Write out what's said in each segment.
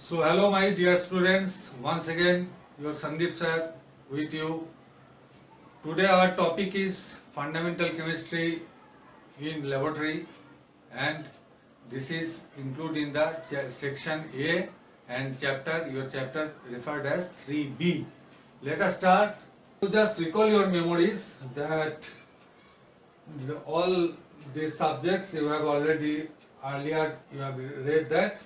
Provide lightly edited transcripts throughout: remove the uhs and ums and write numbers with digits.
So hello my dear students, once again your Sandeep sir with you. Today our topic is fundamental chemistry in laboratory, and this is included in the section A and your chapter referred as 3B. Let us start. To just recall your memories that all these subjects you have already earlier you have read that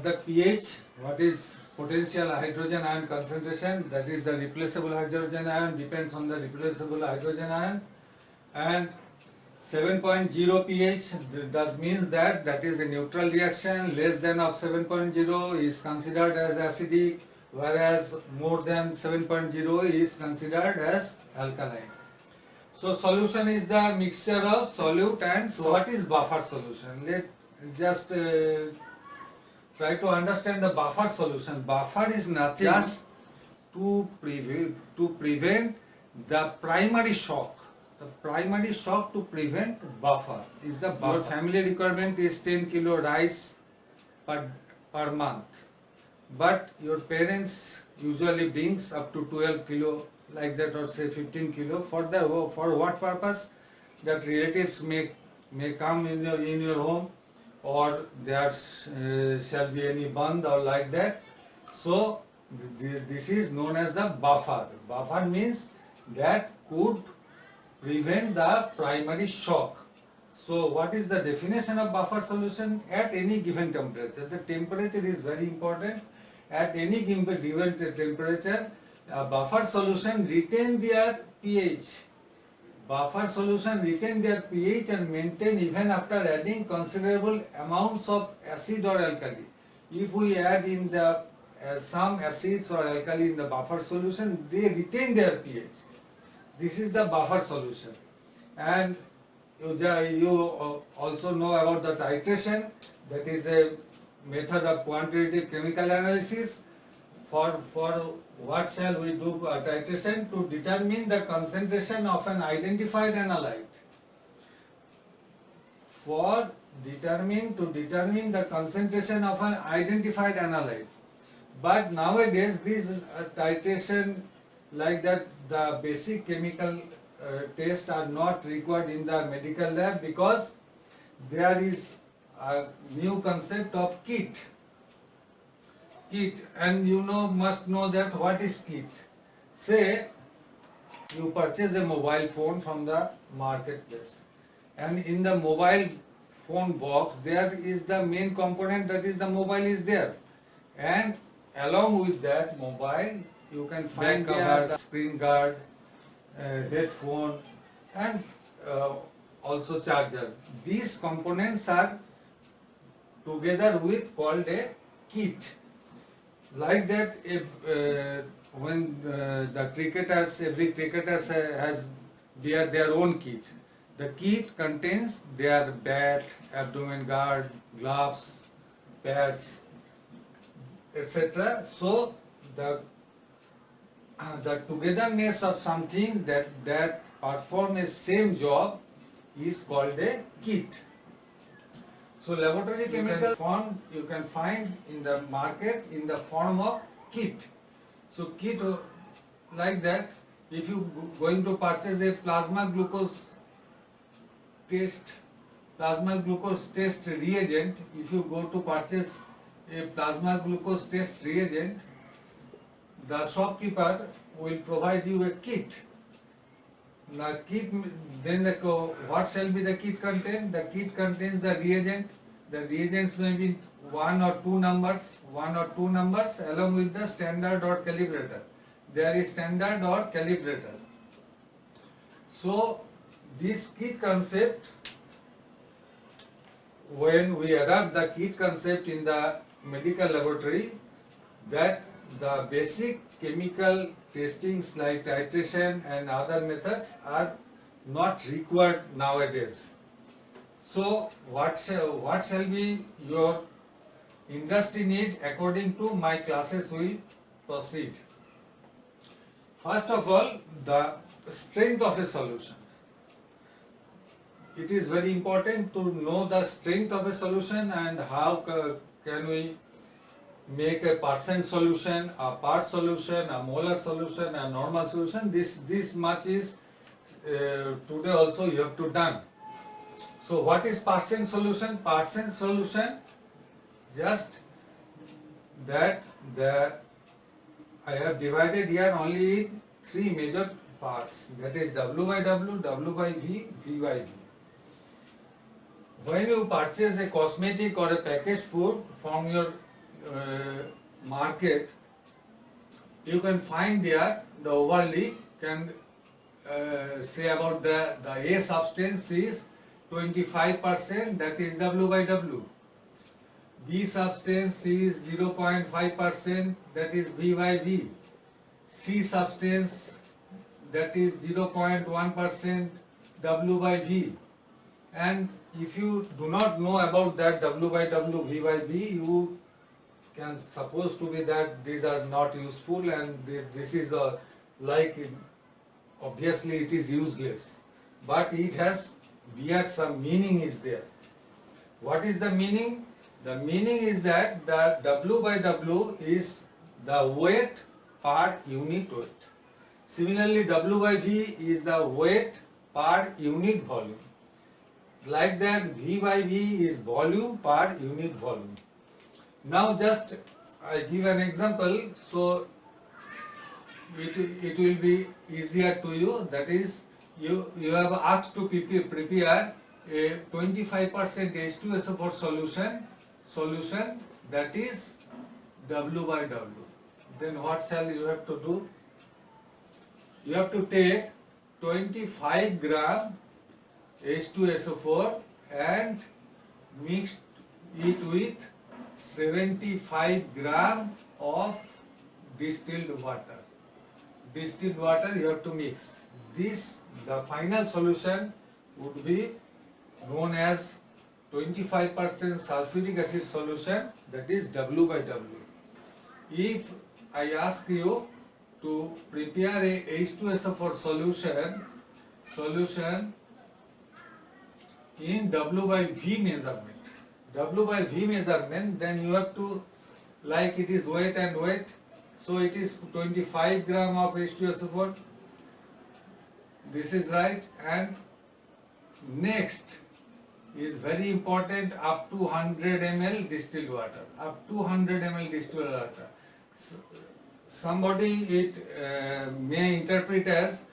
the pH, what is potential hydrogen ion concentration, that is the replaceable hydrogen ion, depends on the replaceable hydrogen ion, and 7.0 pH does means that is a neutral reaction. Less than of 7.0 is considered as acidic, whereas more than 7.0 is considered as alkaline. So solution is the mixture of solute and so what is buffer solution? Let just try to understand the buffer solution. Buffer is nothing just to prevent the primary shock. The primary shock to prevent buffer is the buffer. Your family requirement is 10 kilo rice per month, but your parents usually brings up to 12 kilo like that, or say 15 kilo for what purpose? That relatives may come in your home, or there shall be any band or like that. So this is known as the buffer. Buffer means that could prevent the primary shock. So what is the definition of buffer solution? At any given temperature. The temperature is very important. At any given temperature, a buffer solution retain their pH. Buffer solution retain their pH and maintain even after adding considerable amounts of acid or alkali. If we add in the some acids or alkali in the buffer solution, they retain their pH. This is the buffer solution. And you also know about the titration. That is a method of quantitative chemical analysis. For what shall we do titration? To determine the concentration of an identified analyte. To determine the concentration of an identified analyte. But nowadays this titration like that, the basic chemical tests are not required in the medical lab, because there is a new concept of kit, and you must know that what is kit. Say you purchase a mobile phone from the marketplace, and in the mobile phone box there is the main component, that is the mobile is there, and along with that mobile you can find the screen guard, headphone, and also charger. These components are together with called a kit. Like that, if when the cricketers, every cricketer has their own kit. The kit contains their bat, abdomen guard, gloves, pads, etc. So the togetherness of something that perform a same job is called a kit. So laboratory chemical form you can find in the market in the form of kit. So kit like that, if you going to purchase a plasma glucose test reagent, if you go to purchase a plasma glucose test reagent, the shopkeeper will provide you a kit. The kit, then what shall be the kit contain? The kit contains the reagent. The reagents may be one or two numbers along with the standard or calibrator. There is standard or calibrator. So this kit concept, when we adopt the kit concept in the medical laboratory, that the basic chemical testings like titration and other methods are not required nowadays. So what shall be your industry need? According to my classes will proceed. First of all, the strength of a solution. It is very important to know the strength of a solution and how can we make a percent solution, a part solution, a molar solution, a normal solution. This much is today also you have to done. So what is percent solution? Percent solution, just that I have divided here only in three major parts, that is W by W, W by V, V by V. When you purchase a cosmetic or a packaged food from your market, you can find there the overly can say about the A substance is 25%, that is W by W. B substance is 0.5%, that is V by V. C substance, that is 0.1%, W by V. And if you do not know about that W by W, V by V, you can suppose to be that these are not useful and this is obviously it is useless. But it has bear some meaning is there. What is the meaning? The meaning is that the W by W is the weight per unit weight. Similarly, W by V is the weight per unit volume. Like that, V by V is volume per unit volume. Now just I give an example, so it will be easier to you. That is, you have asked to prepare a 25% H2SO4 solution, that is W by W. Then what shall you have to do? You have to take 25 gram H2SO4 and mix it with 75 gram of distilled water. Distilled water you have to mix. The final solution would be known as 25% sulfuric acid solution, that is W by W. If I ask you to prepare a H2SO4 solution in W by V measurement, then you have to, like it is weight and weight, so it is 25 gram of H2SO4, this is right, and next is very important, up to 100 ml distilled water, up to 100 ml distilled water. Somebody may interpret as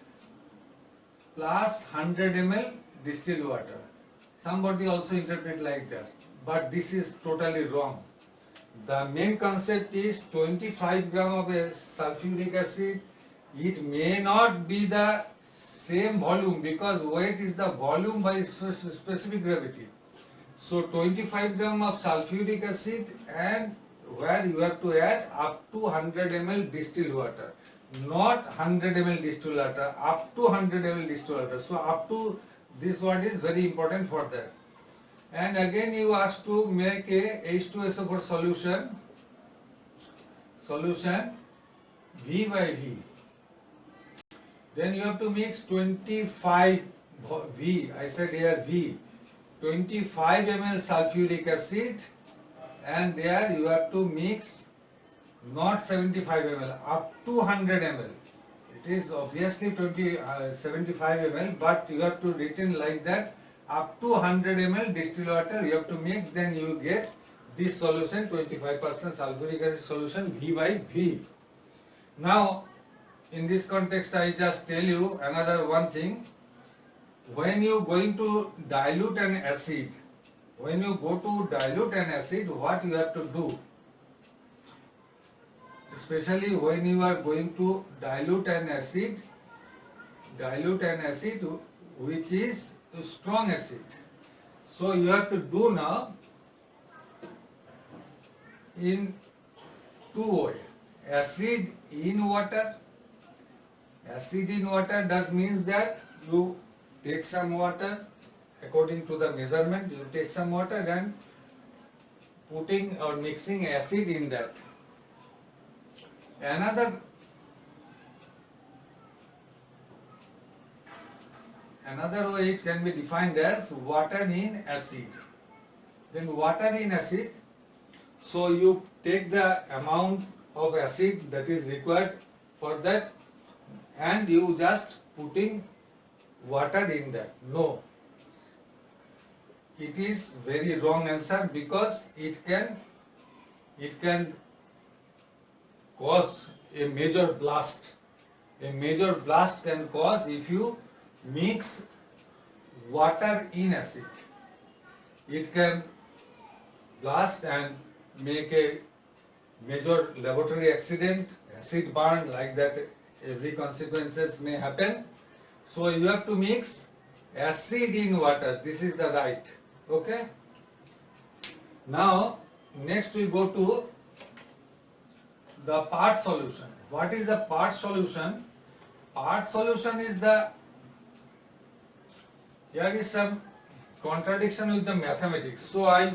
plus 100 ml distilled water. Somebody also interpret like that, but this is totally wrong. The main concept is 25 gram of sulfuric acid. It may not be the same volume because weight is the volume by specific gravity. So 25 gram of sulfuric acid, and where you have to add up to 100 ml distilled water, not 100 ml distilled water, up to 100 ml distilled water. So up to this word is very important for that. And again you ask to make a H2SO4 solution V by V. Then you have to mix 25 V, I said here V, 25 ml sulfuric acid, and there you have to mix not 75 ml, up to 100 ml. It is obviously 75 ml, but you have to written like that, up to 100 ml distilled water you have to mix, then you get this solution, 25% sulfuric acid solution V by V. Now in this context I just tell you another one thing. When you going to dilute an acid, what you have to do? Especially when you are going to dilute an acid which is a strong acid. So you have to do now in two ways. Acid in water does means that you take some water, according to the measurement, you take some water and putting or mixing acid in that. Another way it can be defined as water in acid. Then water in acid, so you take the amount of acid that is required for that and you just putting water in that. No. It is very wrong answer because it can cause a major blast. A major blast can cause if you mix water in acid. It can blast and make a major laboratory accident, acid burn, like that every consequences may happen. So you have to mix acid in water. This is the right. Okay. Now next we go to the part solution. What is the part solution? Part solution is here is some contradiction with the mathematics. So I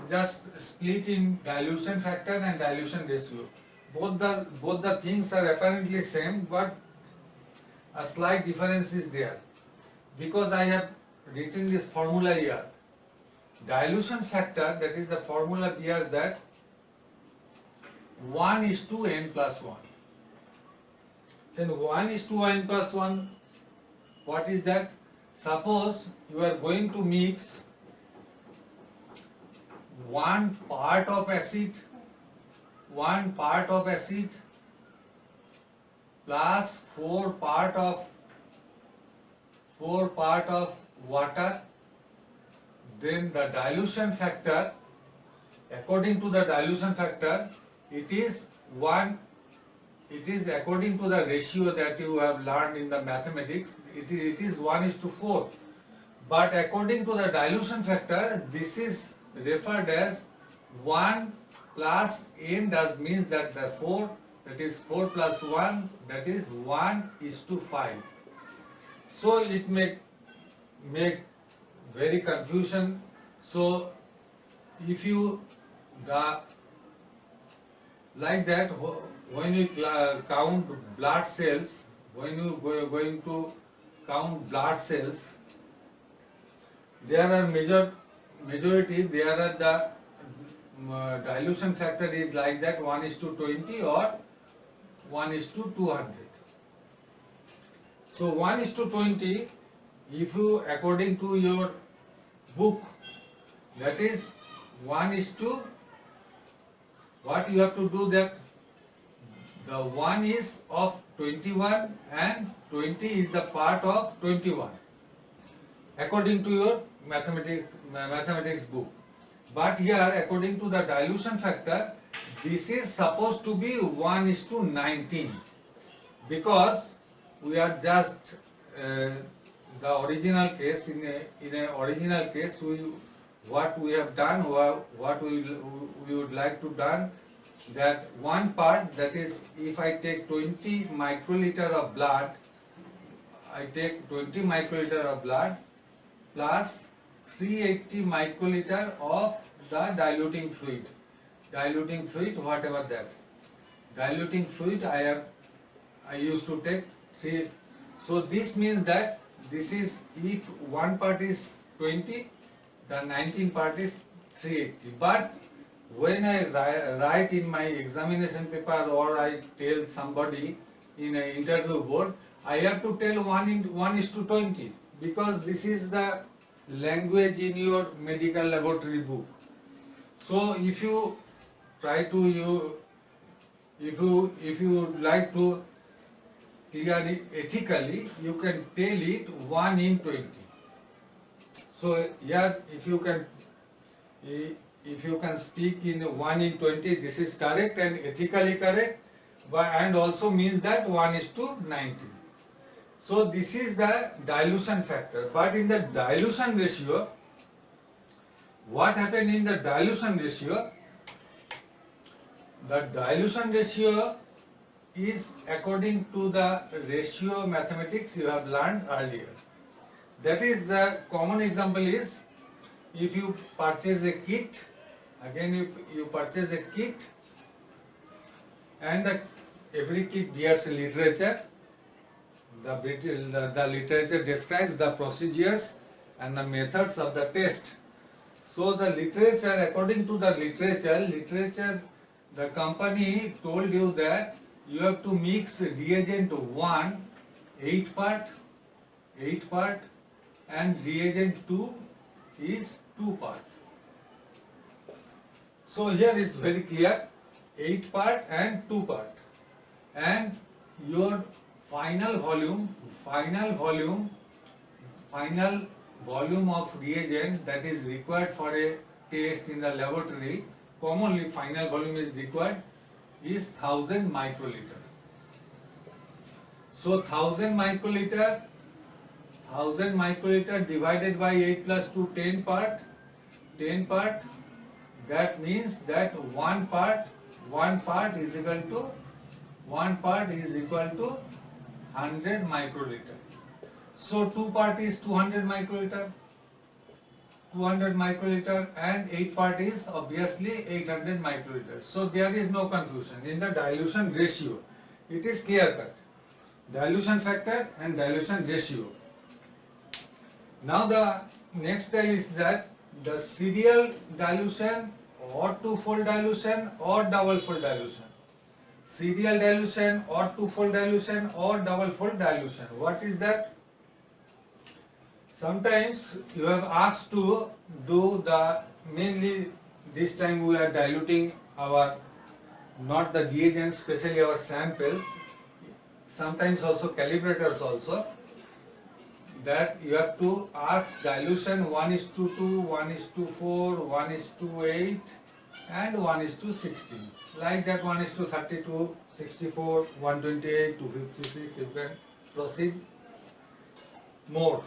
just split in dilution factor and dilution ratio. Both the things are apparently same, but a slight difference is there. Because I have written this formula here. Dilution factor, that is the formula here, that 1:n plus 1. Then 1:n plus 1, what is that? Suppose you are going to mix 1 part of acid plus 4 part of water, then the dilution factor, according to the dilution factor, it is according to the ratio that you have learned in the mathematics, it is 1:4. But according to the dilution factor, this is referred as 1 plus n, does means that the 4, that is 4 plus 1, that is 1:5. So it may make very confusion. So if you like that, when you count blood cells, when you going to count blood cells, there are majority, there are the dilution factor is like that 1:20 or 1:200. So 1:20, if you according to your book, that is 1:, what you have to do, that the 1 is of 21 and 20 is the part of 21 according to your mathematics book. But here according to the dilution factor, this is supposed to be 1:19, because we are just the original case, in a original case, what we have done, what we would like to done, that one part, that is, if I take 20 microliter of blood, I take 20 microliter of blood plus 380 microliter of the diluting fluid, whatever that diluting fluid I used to take 3. So this means that this is, if one part is 20, the 19 part is 380. But when I write in my examination paper, or I tell somebody in an interview board, I have to tell 1:20, because this is the language in your medical laboratory book. So if you try to if you like to clear it ethically, you can tell it 1:20. So here, if you can speak in 1:20, this is correct and ethically correct, and also means that 1:19. So this is the dilution factor. But in the dilution ratio, what happened in the dilution ratio? The dilution ratio is according to the ratio mathematics you have learned earlier. That is, the common example is, if you purchase a kit, again you purchase a kit, and every kit bears a literature. The literature describes the procedures and the methods of the test. So the literature, according to the literature the company told you that you have to mix reagent 1 8 part and reagent 2 is 2 part. So here is very clear, 8 part and 2 part, and your final volume of reagent that is required for a test in the laboratory, commonly final volume is required, is 1000 microliter. So 1000 microliter divided by 8 plus 2, 10 part, that means that one part is equal to 100 microliter. So 2 part is 200 microliter, and 8 part is obviously 800 microliter. So there is no confusion in the dilution ratio. It is clear cut. Dilution factor and dilution ratio. Now the next is that the serial dilution or two-fold dilution or double-fold dilution. Serial dilution or two-fold dilution or double-fold dilution. What is that? Sometimes you have asked to do the, mainly this time we are diluting our, not the reagents, especially our samples, sometimes also calibrators also, that you have to ask dilution 1:2, 1:4, 1:8 and 1:16. Like that 1:32, 64, 128, 256, you can proceed more.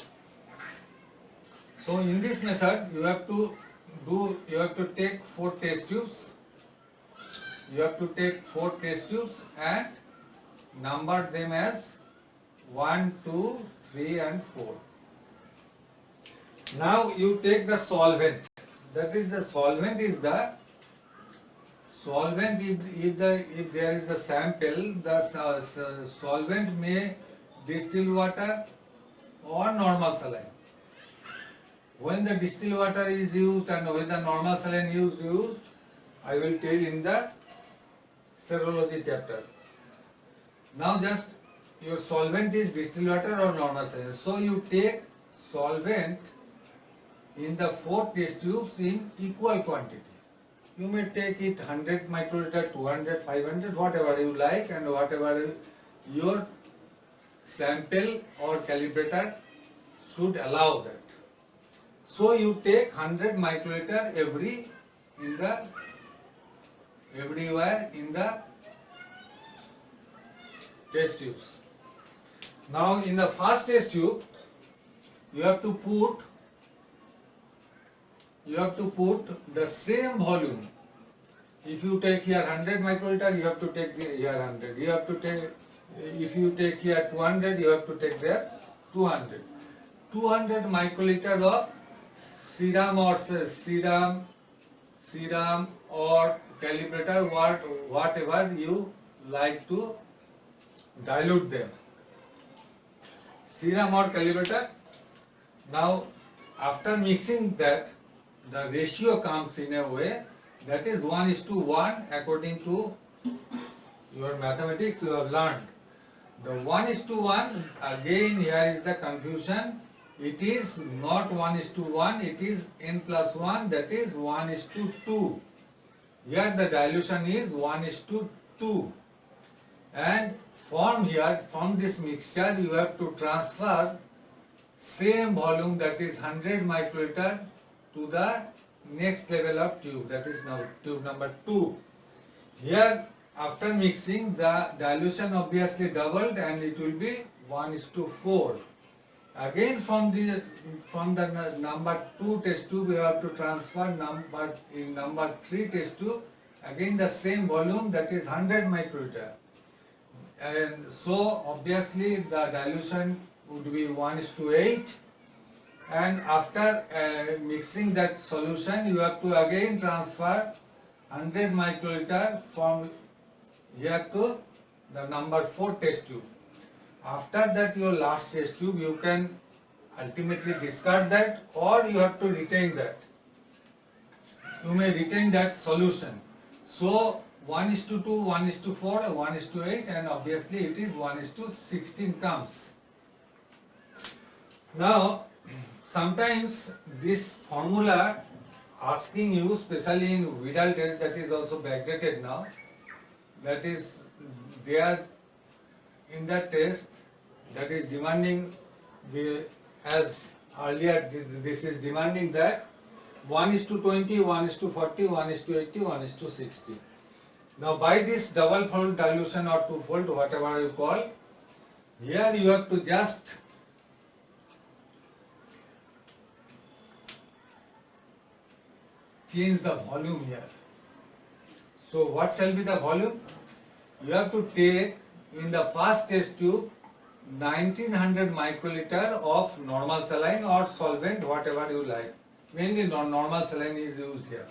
So in this method you have to take 4 test tubes. You have to take 4 test tubes and number them as 1, 2, 3 and 4. Now you take the solvent. That is, the solvent is the solvent. If there is the sample, the solvent may distilled water or normal saline. When the distilled water is used and when the normal saline is used, I will tell in the serology chapter. Now just your solvent is distilled water or normal saline. So you take solvent in the 4 test tubes in equal quantity. You may take it 100 microliter, 200, 500, whatever you like and whatever your sample or calibrator should allow that. So you take 100 microliter everywhere in the test tubes. Now in the first test tube you have to put the same volume. If you take here 100 microliter, you have to take here 100. You have to take, if you take here 200, you have to take there 200. 200 microliter of serum or calibrator, whatever you like to dilute them. Serum or calibrator. Now after mixing that, the ratio comes in a way that is 1:1 according to your mathematics you have learned. The 1:1, again here is the confusion. It is not 1:1, it is n+1, that is 1:2. Here the dilution is 1:2. And from this mixture you have to transfer same volume, that is 100 microliter, to the next level of tube, that is now tube number 2. Here after mixing the dilution obviously doubled and it will be 1:4. Again from the number 2 test tube we have to transfer in number 3 test tube again the same volume, that is 100 microliter. And so obviously the dilution would be 1:8. And after mixing that solution you have to again transfer 100 microliter from here to the number 4 test tube. After that your last test tube you can ultimately discard that or you have to retain that. You may retain that solution. So 1:2, 1:4, 1:8, and obviously it is 1:16 comes. Now, sometimes this formula asking you, especially in Vidal test, that is also backdated now, that is there in that test, that is demanding, as earlier this is demanding that 1:20, 1:40, 1:80, 1:60. Now by this double fold dilution or two fold, whatever you call, here you have to just change the volume here. So what shall be the volume? You have to take in the first test tube 1900 microliter of normal saline or solvent, whatever you like. Mainly normal saline is used here.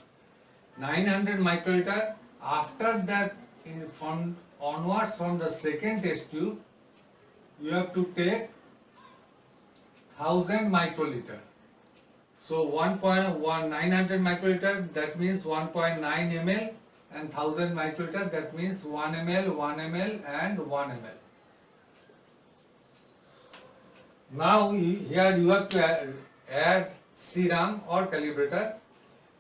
900 microliter. After that, from onwards from the second test tube, you have to take 1000 microliter. So 900 microliter, that means 1.9 ml, and 1000 microliter, that means 1 ml, 1 ml and 1 ml. Now here you have to add serum or calibrator.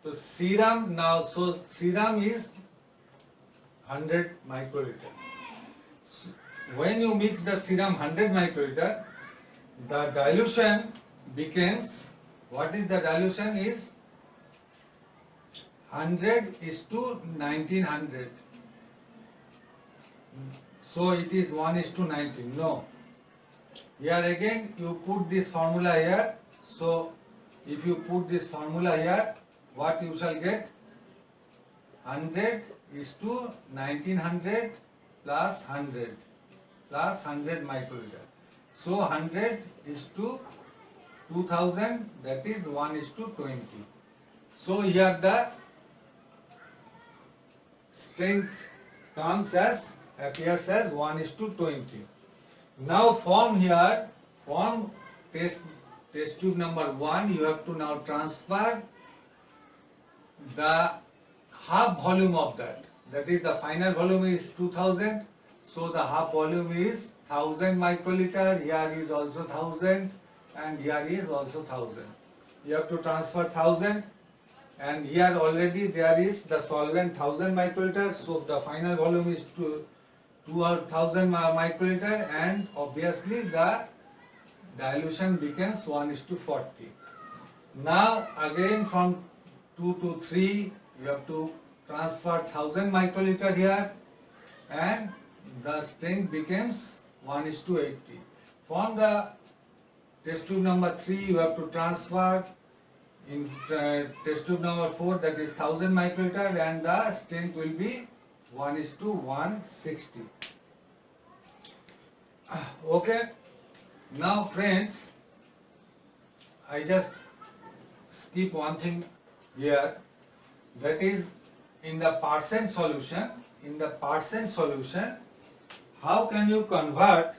So serum now, so serum is 100 microliter. So when you mix the serum 100 microliter, the dilution becomes, what is the dilution is 100:1900. So it is 1:19. No. Here again you put this formula here. So if you put this formula here, what you shall get? 100:1900 plus 100 plus 100 microliter. So 100:2000, that is 1:20. So here the strength appears as 1:20. Now from here, from test tube number 1, you have to now transfer the half volume of that. That is, the final volume is 2000. So the half volume is 1000 microliter. Here is also 1000, and here is also 1000. You have to transfer 1000, and here already there is the solvent 1000 microliter. So the final volume is 2000 microliter, and obviously the dilution becomes 1:40. Now again from 2 to 3, you have to transfer 1000 microliter here, and the strength becomes 1:80. From the test tube number 3, you have to transfer in test tube number 4, that is 1000 microliter, and the strength will be 1:160. Okay. Now friends, I just skip one thing here, that is in the percent solution. In the percent solution, how can you convert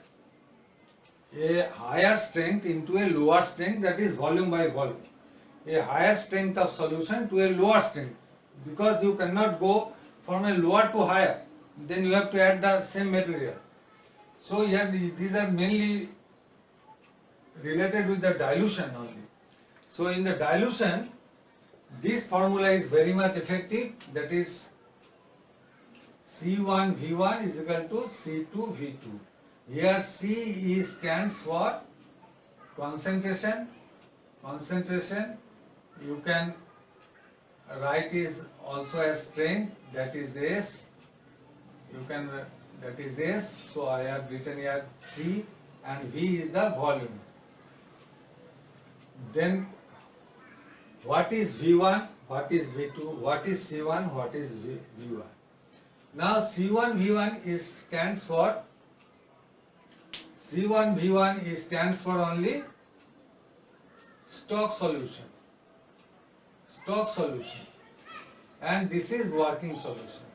a higher strength into a lower strength, that is volume by volume? A higher strength of solution to a lower strength, because you cannot go from a lower to higher, then you have to add the same material. So here these are mainly related with the dilution only. So in the dilution, this formula is very much effective, that is C1V1 is equal to C2V2. Here C stands for concentration. Concentration, you can write is also as strength, that is S. You can, that is S. So I have written here C, and V is the volume. Then what is V1, what is V2, what is C1, what is V1? Now C1V1 stands for only stock solution. Stock solution. And this is working solution.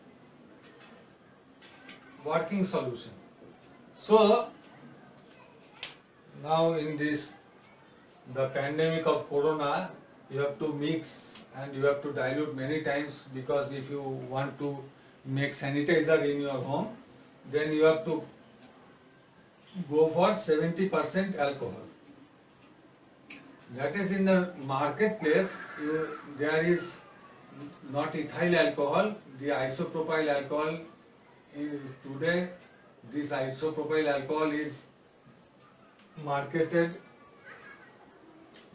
Working solution. So now in this, the pandemic of corona, you have to mix and you have to dilute many times, because if you want to make sanitizer in your home, then you have to go for 70% alcohol. That is in the marketplace, there is not ethyl alcohol, the isopropyl alcohol. Today, this isopropyl alcohol is marketed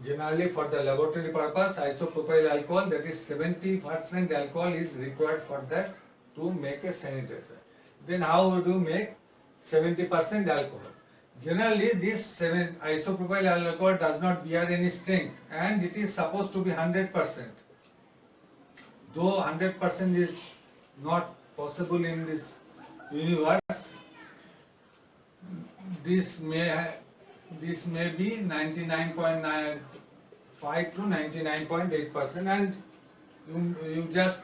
generally for the laboratory purpose. Isopropyl alcohol, that is 70% alcohol is required for that to make a sanitizer. Then how would you make 70% alcohol? Generally, this isopropyl alcohol does not bear any strength and it is supposed to be 100%. Though 100% is not possible in this universe, this may be 99.95 to 99.8%, and you just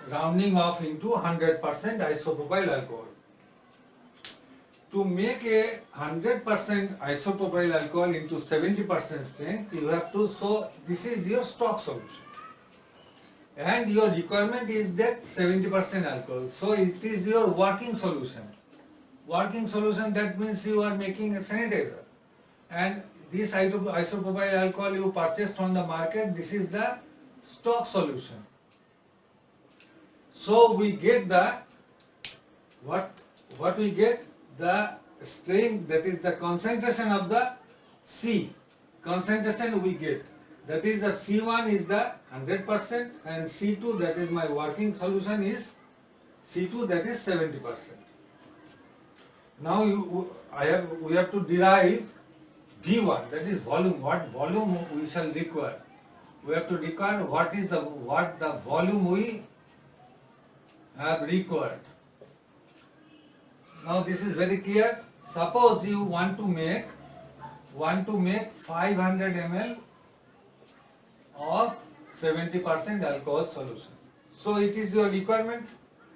rounding off into 100% isopropyl alcohol. To make a 100% isopropyl alcohol into 70% strength, you have to, so this is your stock solution. And your requirement is that 70% alcohol. So it is your working solution. Working solution, that means you are making a sanitizer. And this isopropyl alcohol you purchased from the market, this is the stock solution. So we get the, what we get? The strength, that is the concentration of the C. Concentration we get. That is the C1 is the 100% and C2, that is my working solution, is C2, that is 70%. Now we have to derive V1, that is volume. What volume we shall require? We have to require what the volume we have required. Now this is very clear. Suppose you want to make 500 ml of 70% alcohol solution. So it is your requirement,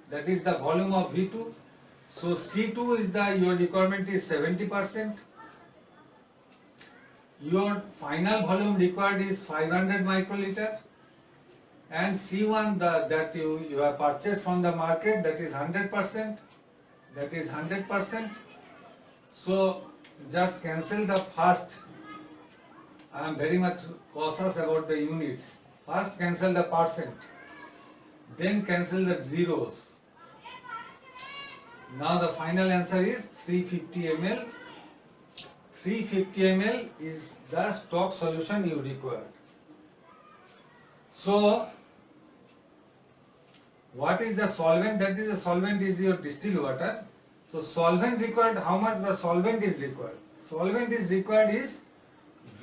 that is the volume of V2. So C2 is your requirement is 70%. Your final volume required is 500 microliter, and C1 that you have purchased from the market, that is 100%. That is 100%. So just cancel the first. I am very much cautious about the units. First cancel the percent, then cancel the zeros. Now the final answer is 350 ml. 350 ml is the stock solution you require. So what is the solvent? That is the solvent is your distilled water. So solvent required, how much the solvent is required? Solvent is required is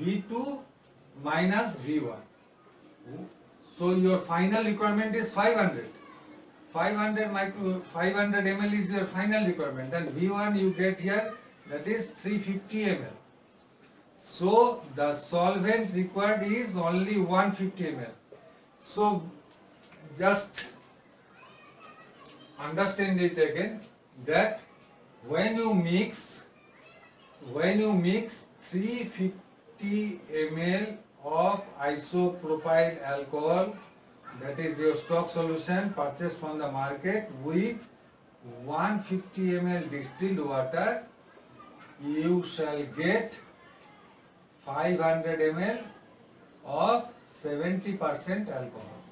V2 minus V1. So your final requirement is 500. 500 ml is your final requirement. Then V1 you get here, that is 350 ml. So the solvent required is only 150 ml. So just understand it again, that when you mix 350 ml of isopropyl alcohol, that is your stock solution purchased from the market, with 150 ml distilled water, you shall get 500 ml of 70% alcohol.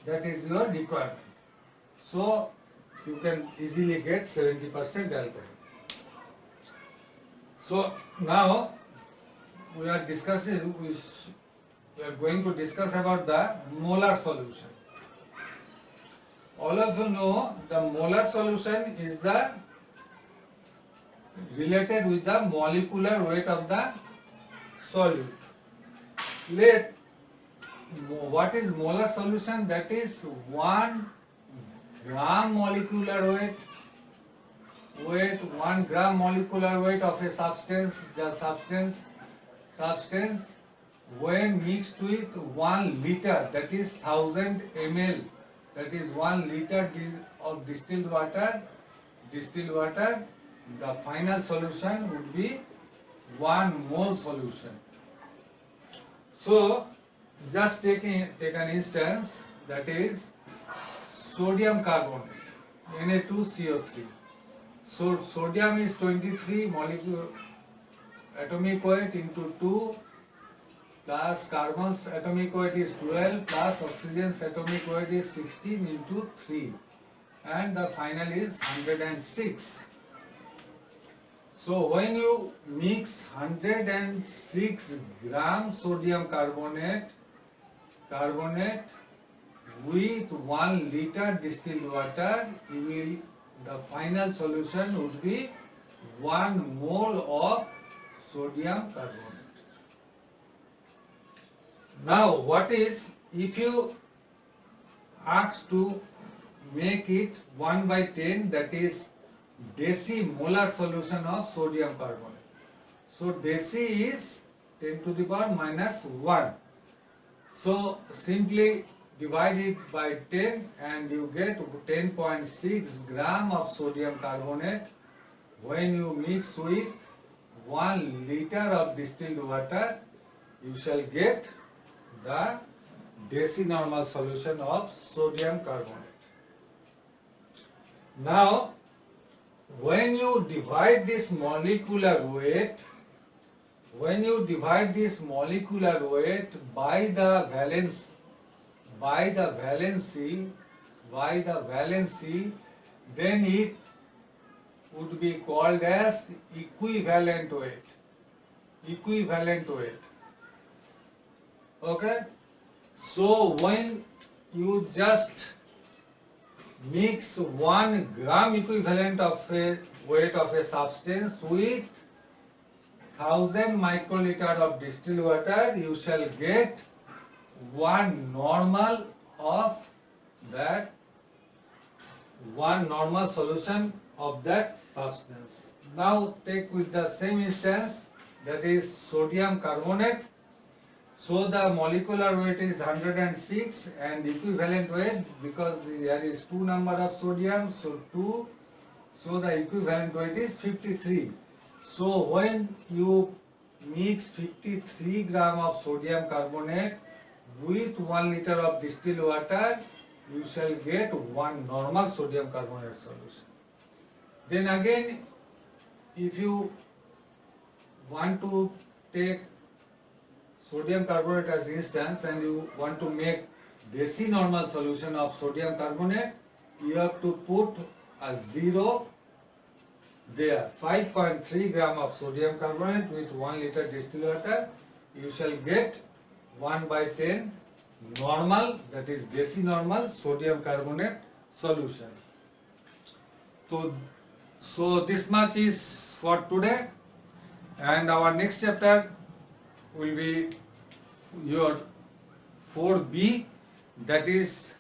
That is your requirement. So you can easily get 70% alcohol. So now we are discussing, we are going to discuss about the molar solution. All of you know the molar solution is the related with the molecular weight of the solute. What is molar solution? That is 1 gram molecular weight, 1 gram molecular weight of a substance. The substance when mixed with 1 liter, that is 1000 ml, that is 1 liter of distilled water, the final solution would be 1 mole solution. So just take an instance, that is sodium carbonate. Na2CO3. So sodium is 23 molecule atomic weight into 2 plus carbon's atomic weight is 12 plus oxygen's atomic weight is 16 into 3 and the final is 106. So when you mix 106 gram sodium carbonate with 1 liter distilled water, the final solution would be 1 mole of sodium carbonate. Now what is, if you ask to make it 1 by 10, that is decimolar solution of sodium carbonate. So deci is 10 to the power minus 1. So simply divide it by 10 and you get 10.6 gram of sodium carbonate. When you mix with 1 liter of distilled water, you shall get the decinormal solution of sodium carbonate. Now, when you divide this molecular weight by the valency, then it would be called as equivalent weight. Okay? So when you just mix 1 gram equivalent of a weight of a substance with 1000 microliter of distilled water, you shall get 1 normal solution of that substance. Now take with the same instance, that is sodium carbonate. So the molecular weight is 106 and equivalent weight, because there is 2 number of sodium, so 2, so the equivalent weight is 53. So when you mix 53 gram of sodium carbonate with 1 liter of distilled water, you shall get 1 normal sodium carbonate solution. Then again, if you want to take sodium carbonate as instance and you want to make decinormal solution of sodium carbonate, you have to put a 0 there. 5.3 gram of sodium carbonate with 1 liter distilled water, you shall get 1 by 10 normal, that is decinormal sodium carbonate solution. So this much is for today, and our next chapter will be your 4B, that is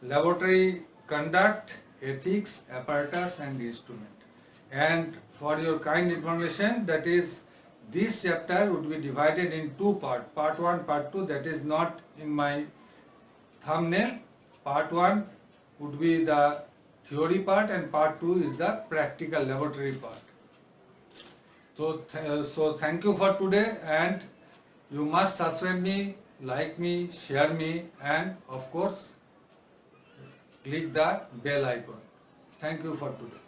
laboratory conduct, ethics, apparatus and instrument. And for your kind information, that is this chapter would be divided in 2 parts, part 1, part 2, that is not in my thumbnail. Part 1 would be the theory part and part 2 is the practical laboratory part. So thank you for today, and you must subscribe me, like me, share me, and of course click the bell icon. Thank you for today.